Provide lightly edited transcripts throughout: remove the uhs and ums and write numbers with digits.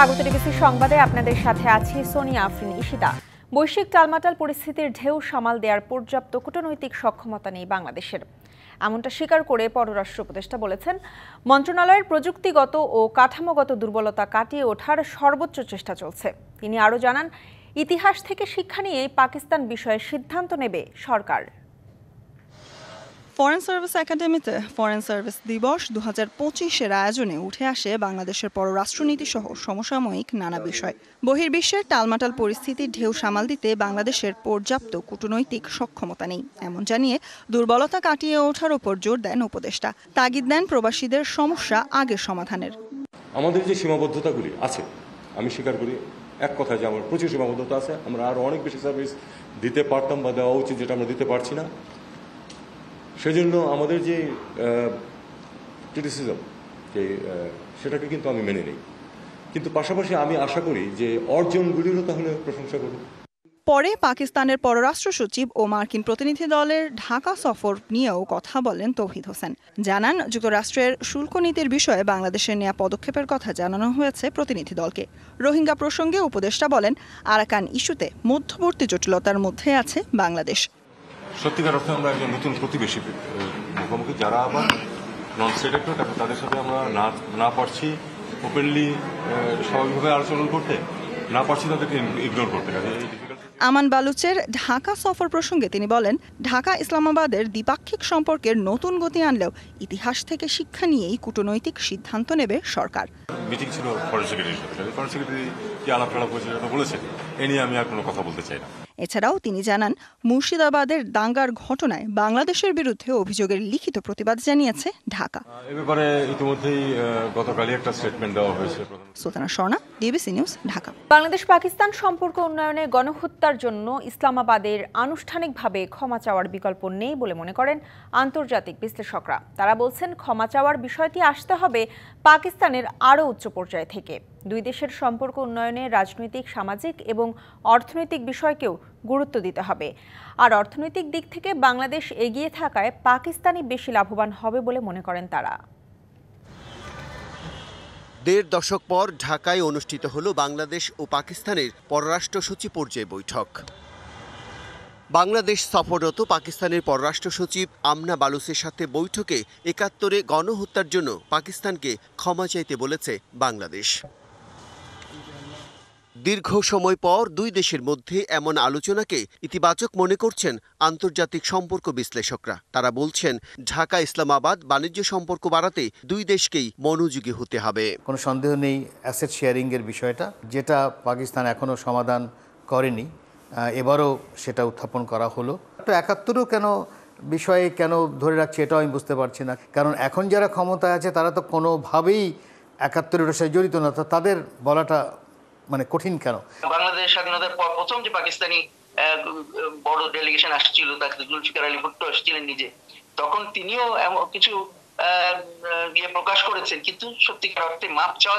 স্বাগত ডিবিসি সংবাদে আপনাদের সাথে আছি সোনিয়া আফরিন ঈশিতা। বৈশ্বিক টালমাটাল পরিস্থিতির ঢেউ সামাল দেওয়ার পর্যাপ্ত কূটনৈতিক সক্ষমতা নেই বাংলাদেশের, এমনটা স্বীকার করে পররাষ্ট্র উপদেষ্টা বলেছেন মন্ত্রণালয়ের প্রযুক্তিগত ও কাঠামোগত দুর্বলতা কাটিয়ে ওঠার সর্বোচ্চ চেষ্টা চলছে। তিনি আরও জানান, ইতিহাস থেকে শিক্ষা নিয়ে পাকিস্তান বিষয়ে সিদ্ধান্ত নেবে সরকার। ফরেন সার্ভিস একাডেমিতে ফরেন সার্ভিস দিবস 2025-এর আয়োজনে উঠে আসে বাংলাদেশের পররাষ্ট্রনীতি সহ সমসাময়িক নানা বিষয়। বহির্বিশ্বের টালমাটাল পরিস্থিতির ঢেউ সামাল দিতে বাংলাদেশের পর্যাপ্ত কূটনৈতিক সক্ষমতা নেই, এমন জানিয়ে দুর্বলতা কাটিয়ে ওঠার উপর জোর দেন উপদেষ্টা। তাগিদ দেন প্রবাসীদের সমস্যা আগের সমাধানের। আমাদের যে সীমাবদ্ধতাগুলি আছে, আমি স্বীকার করি এক কথা যে আমার প্রচুর সীমাবদ্ধতা আছে। আমরা আরও অনেক বেশি সার্ভিস দিতে পারতাম বা দেওয়া উচিত, যেটা আমরা দিতে পারছি না। সেজন্য আমাদের যে ক্রিটিসিজম সেটাকে কিন্তু আমি মেনে নিই, কিন্তু পাশাপাশি আমি আশা করি যে অর্জনগুলিরও তাহলে প্রশংসা করব। পরে পাকিস্তানের পররাষ্ট্র সচিব ও মার্কিন প্রতিনিধি দলের ঢাকা সফর নিয়েও কথা বলেন তৌহিদ হোসেন। জানান, যুক্তরাষ্ট্রের শুল্ক নীতির বিষয়ে বাংলাদেশের নেওয়া পদক্ষেপের কথা জানানো হয়েছে প্রতিনিধি দলকে। রোহিঙ্গা প্রসঙ্গে উপদেষ্টা বলেন, আরাকান ইস্যুতে মধ্যবর্তী জটিলতার মধ্যে আছে বাংলাদেশ। সত্যিকার অর্থে আমরা একজন নতুন প্রতিবেশী মুখোমুখি, যারা আবার নন স্টেট অ্যাক্টর, তাদের সাথে আমরা না পারছি ওপেনলি স্বাভাবিকভাবে আলোচনা করতে, না পারছি তাদেরকে ইগনোর করতে। আমান বালুচের ঢাকা সফর প্রসঙ্গে তিনি বলেন, ঢাকা ইসলামাবাদের দ্বিপাক্ষিক সম্পর্কের নতুন গতি আনলেও ইতিহাস থেকে শিক্ষা নিয়েই কূটনৈতিক সিদ্ধান্ত নেবে সরকার। মিটিং ছিল ফরেন সেক্রেটারির সাথে, ফরেন সেক্রেটারি কি আলাপ বলেছেন, এ নিয়ে আমি আর কোনো কথা বলতে চাই না। এছাড়াও তিনি জানান, মুর্শিদাবাদের দাঙ্গার ঘটনায় বাংলাদেশের বিরুদ্ধে অভিযোগের লিখিত প্রতিবাদ জানিয়েছে ঢাকা। এ ব্যাপারে ইতিমধ্যেই গতকালই একটা স্টেটমেন্ট দেওয়া হয়েছে। Sultana Swarna, DBC news, Dhaka. বাংলাদেশ পাকিস্তান সম্পর্ক উন্নয়নে গণহত্যার জন্য ইসলামাবাদের আনুষ্ঠানিকভাবে ক্ষমা চাওয়ার বিকল্প নেই বলে মনে করেন আন্তর্জাতিক বিশ্লেষকরা। তারা বলছেন, ক্ষমা চাওয়ার বিষয়টি আসতে হবে পাকিস্তানের আরও উচ্চ পর্যায় থেকে। দুই দেশের সম্পর্ক উন্নয়নে রাজনৈতিক, সামাজিক এবং অর্থনৈতিক বিষয়কেও গুরুত্ব দিতে হবে। আর অর্থনৈতিক দিক থেকে বাংলাদেশ এগিয়ে থাকায় পাকিস্তানই বেশি লাভবান হবে বলে মনে করেন তারা। ১.৫ দশক পর ঢাকায় অনুষ্ঠিত হলো বাংলাদেশ ও পাকিস্তানের পররাষ্ট্র সচিব পর্যায়ে বৈঠক। বাংলাদেশ সফররত পাকিস্তানের পররাষ্ট্র সচিব আমনা বালুচের সাথে বৈঠকে ৭১-এ গণহত্যার জন্য পাকিস্তানকে ক্ষমা চাইতে বলেছে বাংলাদেশ। দীর্ঘ সময় পর দুই দেশের মধ্যে এমন আলোচনাকে ইতিবাচক মনে করছেন আন্তর্জাতিক সম্পর্ক বিশ্লেষকরা। তারা বলছেন, ঢাকা ইসলামাবাদ বাণিজ্য সম্পর্ক বাড়াতে দুই দেশকেই মনোযোগী হতে হবে। কোনো সন্দেহ নেই অ্যাসেট শেয়ারিংয়ের বিষয়টা, যেটা পাকিস্তান এখনও সমাধান করেনি, এবারও সেটা উত্থাপন করা হলো। তো ৭১-ও কেন বিষয়ে কেন ধরে রাখছে এটাও আমি বুঝতে পারছি না, কারণ এখন যারা ক্ষমতায় আছে তারা তো কোনোভাবেই ৭১-এর সাথে জড়িত না, তো তাদের বলাটা মানে কঠিন কেন? বাংলাদেশ স্বাধীনতার পর প্রথম যে পাকিস্তানি বড় ডেলিগেশন আসছিল, তাকে জুলফিকার আলী ভুট্টো আসছিলেন নিজে, তখন তিনিও কিছু প্রকাশ করেছেন, কিন্তু সত্যিকার অর্থে মাপ চাওয়া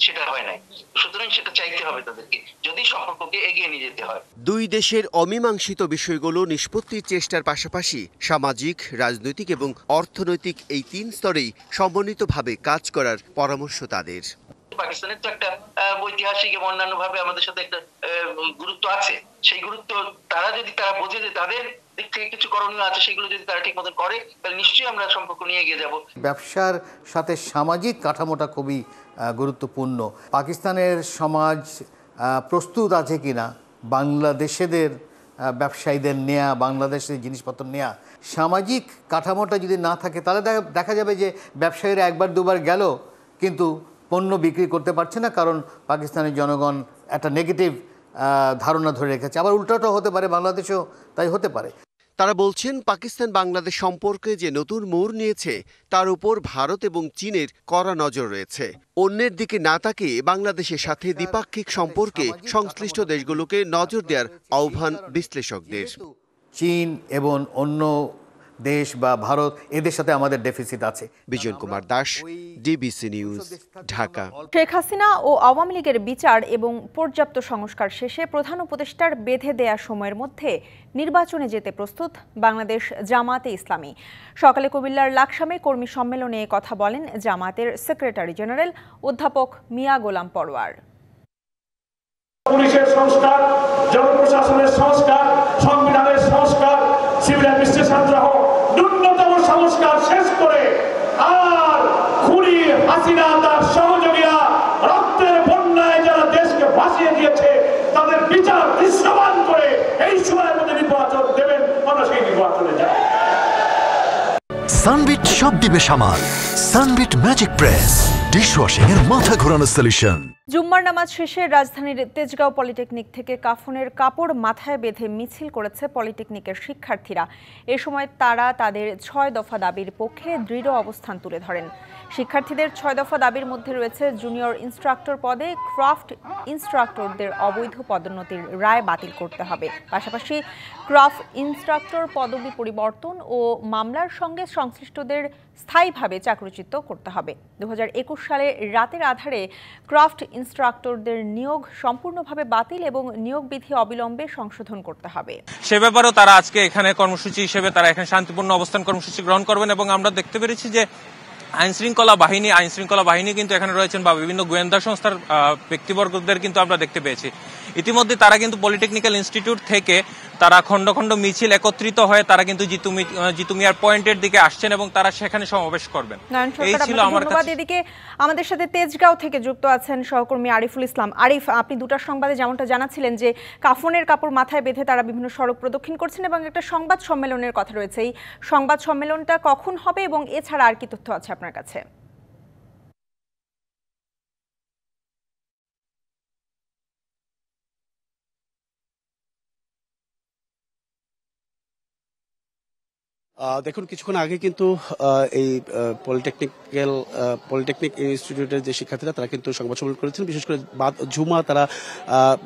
সেটা হয় নাই। সুতরাং সেটা চাইতে হবে তাদেরকে, যদি সম্পর্ককে এগিয়ে নিয়ে যেতে হয়। দুই দেশের অমীমাংসিত বিষয়গুলো নিষ্পত্তির চেষ্টার পাশাপাশি সামাজিক, রাজনৈতিক এবং অর্থনৈতিক এই ৩ স্তরেই সমন্বিতভাবে কাজ করার পরামর্শ তাদের। পাকিস্তানের তো একটা ঐতিহাসিক এবং অন্যান্য ভাবে আমাদের সাথে একটা গুরুত্ব আছে। সেই গুরুত্ব তারা বোঝে যে তাদের দিক থেকে কিছু করণীয় আছে, সেগুলো যদি তারা ঠিক মতো করে, তাহলে নিশ্চয়ই আমরা সম্পর্ক নিয়ে এগিয়ে যাব। ব্যবসার সাথে সামাজিক কাঠামোটা খুবই গুরুত্বপূর্ণ। পাকিস্তানের সমাজ প্রস্তুত আছে কিনা বাংলাদেশেদের ব্যবসায়ীদের নেয়া, বাংলাদেশের জিনিসপত্র নেয়া। সামাজিক কাঠামোটা যদি না থাকে, তাহলে দেখা যাবে যে ব্যবসায়ীরা একবার দুবার গেল কিন্তু পণ্য বিক্রি করতে পারছে না, কারণ পাকিস্তানের জনগণ একটা নেগেটিভ ধারণা ধরে রেখেছে। আবার উল্টোটাও হতে পারে, বাংলাদেশেও তাই হতে পারে। তারা বলছেন, পাকিস্তান বাংলাদেশ সম্পর্কে যে নতুন মোড় নিয়েছে তার উপর ভারত এবং চীনের কড়া নজর রয়েছে। অন্যের দিকে না তাকিয়ে বাংলাদেশের সাথে দ্বিপাক্ষিক সম্পর্কে সংশ্লিষ্ট দেশগুলোকে নজর দেওয়ার আহ্বান বিশ্লেষকদের। চীন এবং অন্য দেশ বা ভারত, এদের সাথে আমাদের ডেফিসিট আছে। Bijan Kumar Das, DBC news, Dhaka. শেখ হাসিনা ও আওয়ামী লীগের বিচার এবং পর্যাপ্ত সংস্কার শেষে প্রধান উপদেষ্টার বেঁধে দেয়া সময়ের মধ্যে নির্বাচনে যেতে প্রস্তুত বাংলাদেশ জামায়াতে ইসলামী। সকালে কুমিল্লার লাকসামে কর্মী সম্মেলনে কথা বলেন জামায়াতের সেক্রেটারি জেনারেল অধ্যাপক মিয়া গোলাম পরোয়ার। পুলিশের সংস্কার, জনপ্রশাসনের সংস্কার, সংবিধানের সংস্কার, সিভিল অ্যাডমিনিস্ট্রেশন সহ ন্যূনতম সংস্কার শেষ করে আর খুনি হাসিনা তার সহযোগীরা রক্তের বন্যায় যারা দেশকে ভাসিয়ে দিয়েছে তাদের বিচার দৃশ্যমান করে এই সময়ের মধ্যে নির্বাচন দেবেন, আমরা সেই নির্বাচনে যাই। সানবিট সব দিবে সামাল। সানবিট ম্যাজিক প্রেস ডিশওয়াশিং এর মাথা ঘোরানো সলিউশন। জুম্মার নামাজ শেষে রাজধানীর তেজগাঁও পলিটেকনিক থেকে কাফনের কাপড় মাথায় বেঁধে মিছিল করেছে পলিটেকনিকের শিক্ষার্থীরা। এ সময় তারা তাদের 6 দফা দাবির পক্ষে দৃঢ় অবস্থান তুলে ধরেন। শিক্ষার্থীদের 6 দফা দাবির মধ্যে রয়েছে জুনিয়র ইনস্ট্রাক্টর পদে ক্রাফট ইনস্ট্রাক্টরদের অবৈধ পদোন্নতির রায় বাতিল করতে হবে, পাশাপাশি ক্রাফট ইনস্ট্রাক্টর পদবি পরিবর্তন ও মামলার সঙ্গে সংশ্লিষ্টদের স্থায়ীভাবে চাকরিচ্যুত করতে হবে। 2021 সালে রাতের আধারে ক্রাফট ইনস্ট্রাক্টরদের নিয়োগ সম্পূর্ণভাবে বাতিল এবং নিয়োগ বিধি অবিলম্বে সংশোধন করতে হবে। সে ব্যাপারেও তারা আজকে এখানে কর্মসূচি হিসেবে তারা এখানে শান্তিপূর্ণ অবস্থান কর্মসূচি গ্রহণ করবেন এবং আমরা দেখতে পেরেছি যে আইনশৃঙ্খলা বাহিনী কিন্তু এখানে রয়েছেন বা বিভিন্ন গোয়েন্দা সংস্থার ব্যক্তিবর্গদের কিন্তু আমরা দেখতে পেয়েছি। ইতিমধ্যে তারা কিন্তু পলিটেকনিক্যাল ইনস্টিটিউট থেকে তারা খন্ড খন্ড মিছিল একত্রিত হয়ে তারা কিন্তু জিতু মিয়ার পয়েন্টের দিকে আসছেন এবং তারা সেখানে সমাবেশ করবেন। এই ছিল আমার কাছে। এদিকে আমাদের সাথে তেজগাঁও থেকে যুক্ত আছেন সহকর্মী আরিফুল ইসলাম। আরিফ, আপনি দুটার সংবাদে যেমনটা জানাচ্ছিলেন যে কাফনের কাপড় মাথায় বেঁধে তারা বিভিন্ন সড়ক প্রদক্ষিণ করছেন এবং একটা সংবাদ সম্মেলনের কথা রয়েছে। এই সংবাদ সম্মেলনটা কখন হবে এবং এছাড়া আর কি তথ্য আছে আপনার কাছে? দেখুন, কিছুক্ষণ আগে কিন্তু এই পলিটেকনিক ইনস্টিটিউটের যে শিক্ষার্থীরা তারা কিন্তু সংবাদ সম্মেলন করেছেন। বিশেষ করে জুমা তারা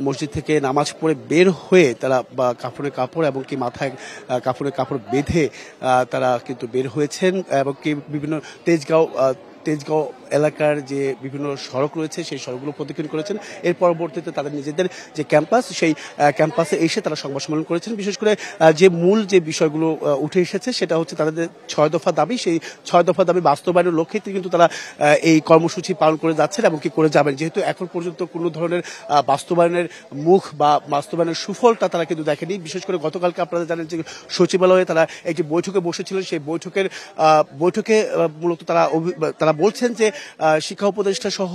মসজিদ থেকে নামাজ পড়ে বের হয়ে তারা কাফনের কাপড় এবং কি মাথায় কাফনের কাপড় বেঁধে তারা কিন্তু বের হয়েছেন এবং কি বিভিন্ন তেজগাঁও এলাকার যে বিভিন্ন সড়ক রয়েছে সেই সড়কগুলো প্রদক্ষিণ করেছেন। এর পরবর্তীতে তাদের নিজেদের যে ক্যাম্পাস সেই ক্যাম্পাসে এসে তারা সংবাদ সম্মেলন করেছেন। বিশেষ করে যে মূল যে বিষয়গুলো উঠে এসেছে সেটা হচ্ছে তাদের 6 দফা দাবি। সেই 6 দফা দাবি বাস্তবায়নের লক্ষ্যে কিন্তু তারা এই কর্মসূচি পালন করে যাচ্ছেন এবং কি করে যাবেন। যেহেতু এখন পর্যন্ত কোনো ধরনের বাস্তবায়নের মুখ বা বাস্তবায়নের সুফলটা তারা কিন্তু দেখেনি। বিশেষ করে গতকালকে আপনারা জানেন যে সচিবালয়ে তারা একটি বৈঠকে বসেছিলেন। সেই বৈঠকে মূলত তারা বলছেন যে শিক্ষা উপদেষ্টা সহ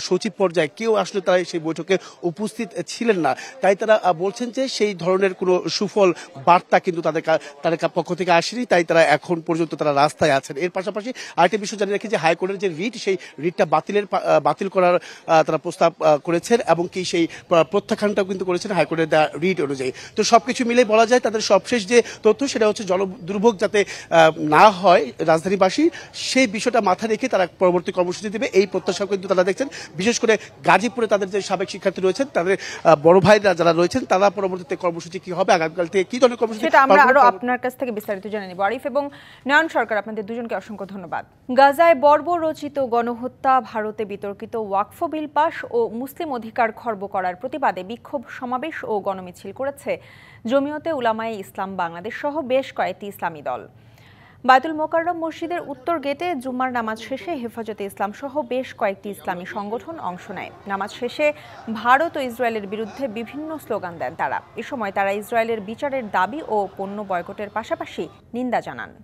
সচিব পর্যায়ে কেউ আসলে তারা সেই বৈঠকে উপস্থিত ছিলেন না। তাই তারা বলছেন যে সেই ধরনের কোনো সুফল বার্তা কিন্তু তাদের পক্ষ থেকে আসেনি। তাই তারা এখন পর্যন্ত তারা রাস্তায় আছেন। এর পাশাপাশি আরেকটি বিষয় জানিয়ে রাখি যে হাইকোর্টের যে রিট সেই রিটটা বাতিল করার তারা প্রস্তাব করেছেন এবং কি সেই প্রত্যাখ্যানটাও কিন্তু করেছেন হাইকোর্টের রিট অনুযায়ী। তো সবকিছু মিলে বলা যায় তাদের সবশেষ যে তথ্য সেটা হচ্ছে জলদুর্ভোগ যাতে না হয় রাজধানীবাসী, সেই বিষয়টা মাথায় রেখে তারা পরবর্তী কর্মসূচি দেবে এই প্রত্যাশা কিন্তু তারা দেখছেন। বিশেষ করে গাজীপুরে তাদের যে সাবেক শিক্ষার্থী রয়েছেন, তাদের বড় ভাইরা যারা রয়েছেন, তারা পরবর্তীতে কর্মসূচি কি হবে, আগামীকাল থেকে কি ধরনের কর্মসূচি, সেটা আমরা আরো আপনার কাছ থেকে বিস্তারিত জেনে নেব। আরিফ এবং নয়ন সরকার, আপনাদের দুজনকে অসংখ্য ধন্যবাদ। গাজায় বর্বরচিত গণহত্যা, ভারতে বিতর্কিত ওয়াকফ বিল পাস ও মুসলিম অধিকার খর্ব করার প্রতিবাদে বিক্ষোভ সমাবেশ ও গণমিছিল করেছে জমিয়তে উলামায়ে ইসলাম বাংলাদেশ সহ বেশ কয়েকটি ইসলামী দল। বায়তুল মোকাররম মসজিদের উত্তর গেটে জুম্মার নামাজ শেষে হেফাজতে ইসলাম সহ বেশ কয়েকটি ইসলামী সংগঠন অংশ নেয়। নামাজ শেষে ভারত ও ইসরায়েলের বিরুদ্ধে বিভিন্ন স্লোগান দেন তারা। এ সময় তারা ইসরায়েলের বিচারের দাবি ও পণ্য বয়কটের পাশাপাশি নিন্দা জানান।